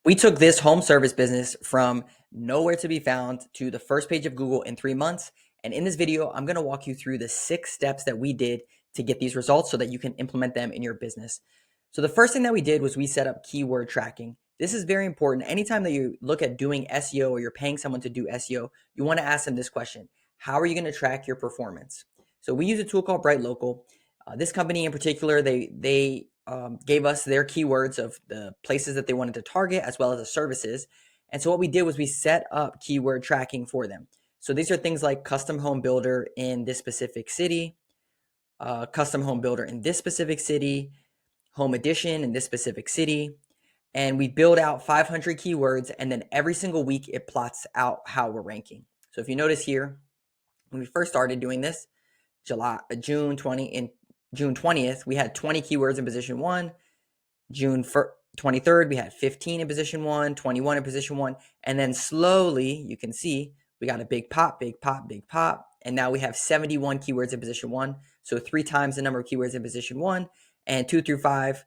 We took this home service business from nowhere to be found to the first page of Google in 3 months. And in this video, I'm going to walk you through the 6 steps that we did to get these results so that you can implement them in your business. So the first thing that we did was we set up keyword tracking. This is very important. Anytime that you look at doing SEO or you're paying someone to do SEO, you want to ask them this question: how are you going to track your performance? So we use a tool called BrightLocal. This company in particular, they gave us their keywords of the places that they wanted to target as well as the services. And so what we did was we set up keyword tracking for them. So these are things like custom home builder in this specific city, custom home builder in this specific city, home edition in this specific city. And we build out 500 keywords, and then every single week it plots out how we're ranking. So if you notice here, when we first started doing this, June 20th, we had 20 keywords in position 1. June 23rd, we had 15 in position 1, 21 in position 1, and then slowly, you can see, we got a big pop, big pop, big pop, and now we have 71 keywords in position 1, so 3 times the number of keywords in position 1, and 2 through 5,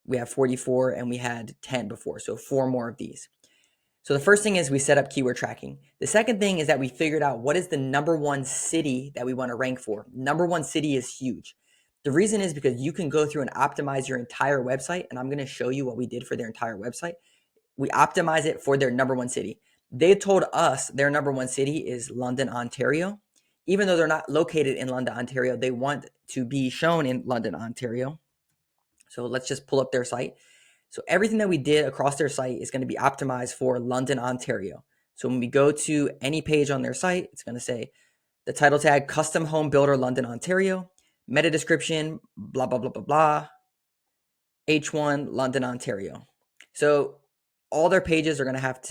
we have 44, and we had 10 before, so 4 more of these. So the first thing is we set up keyword tracking. The second thing is that we figured out what is the number 1 city that we want to rank for. Number 1 city is huge. The reason is because you can go through and optimize your entire website, and I'm going to show you what we did for their entire website. We optimize it for their number 1 city. They told us their number 1 city is London, Ontario. Even though they're not located in London, Ontario, they want to be shown in London, Ontario. So let's just pull up their site. So everything that we did across their site is going to be optimized for London, Ontario. So when we go to any page on their site, it's going to say the title tag, custom home builder, London, Ontario, meta description, blah, blah, blah, blah, blah, H1, London, Ontario. So all their pages are going to have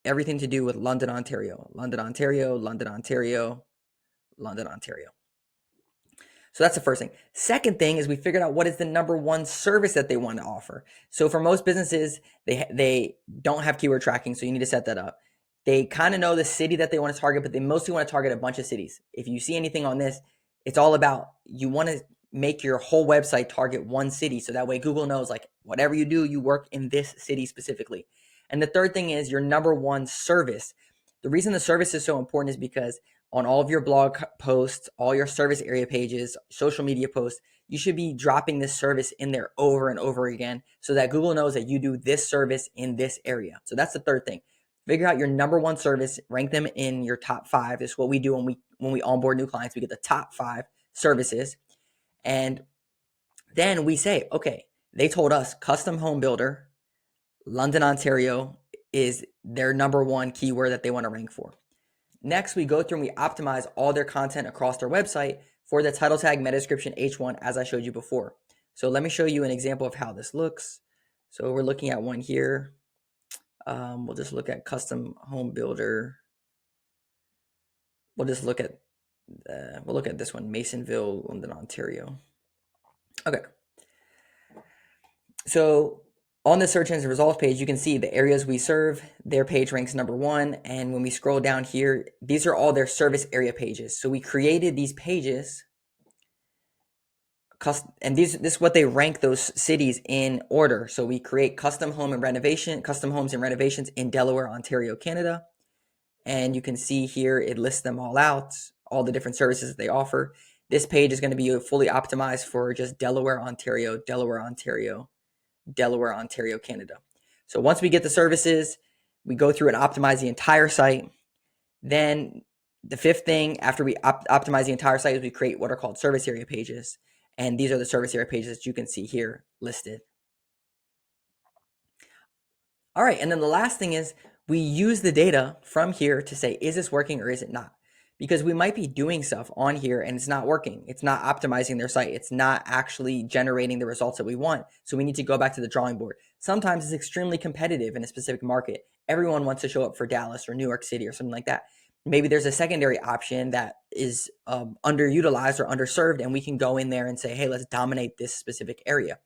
everything to do with London, Ontario, London, Ontario, London, Ontario, London, Ontario. So that's the first thing. Second thing is we figured out what is the number 1 service that they want to offer. So for most businesses, they don't have keyword tracking, so you need to set that up. They kind of know the city that they want to target, but they mostly want to target a bunch of cities. If you see anything on this, it's all about you want to make your whole website target 1 city, so that way Google knows, like, whatever you do, you work in this city specifically. And the third thing is your number 1 service. The reason the service is so important is because on all of your blog posts, all your service area pages, social media posts, you should be dropping this service in there over and over again so that Google knows that you do this service in this area. So that's the third thing. Figure out your number 1 service, rank them in your top 5. This is what we do when we onboard new clients. We get the top 5 services. And then we say, okay, they told us custom home builder, London, Ontario is their number 1 keyword that they want to rank for. Next, we go through and we optimize all their content across their website for the title tag, meta description, H1, as I showed you before. So let me show you an example of how this looks. So we're looking at one here. We'll just look at custom home builder. We'll just look at this one, Masonville, London, Ontario. Okay. So on the search engine results page, you can see the areas we serve. Their page ranks number 1. And when we scroll down here, these are all their service area pages. So we created these pages, and this is what they rank those cities in order. So we create custom homes and renovations in Delaware, Ontario, Canada. And you can see here, it lists them all out, all the different services that they offer. This page is going to be fully optimized for just Delaware, Ontario, Delaware, Ontario, Delaware, Ontario, Canada. So once we get the services, we go through and optimize the entire site. Then the fifth thing after we optimize the entire site is we create what are called service area pages. And these are the service area pages that you can see here listed. All right, and then the last thing is we use the data from here to say, is this working or is it not? Because we might be doing stuff on here and it's not working. It's not optimizing their site. It's not actually generating the results that we want. So we need to go back to the drawing board. Sometimes it's extremely competitive in a specific market. Everyone wants to show up for Dallas or New York City or something like that. Maybe there's a secondary option that is underutilized or underserved, and we can go in there and say, hey, let's dominate this specific area.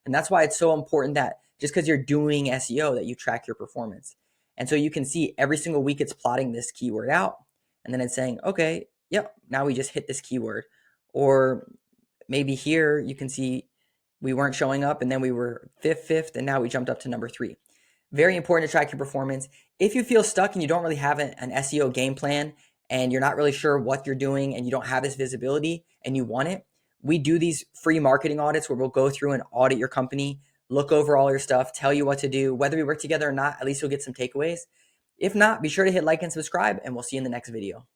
And that's why it's so important that just because you're doing SEO that you track your performance. And so you can see every single week it's plotting this keyword out. And then it's saying, okay, yep, now we just hit this keyword. Or maybe here you can see we weren't showing up and then we were fifth, and now we jumped up to number 3. Very important to track your performance. If you feel stuck and you don't really have an SEO game plan and you're not really sure what you're doing and you don't have this visibility and you want it, we do these free marketing audits where we'll go through and audit your company, look over all your stuff, tell you what to do. Whether we work together or not, at least you'll get some takeaways. If not, be sure to hit like and subscribe, and we'll see you in the next video.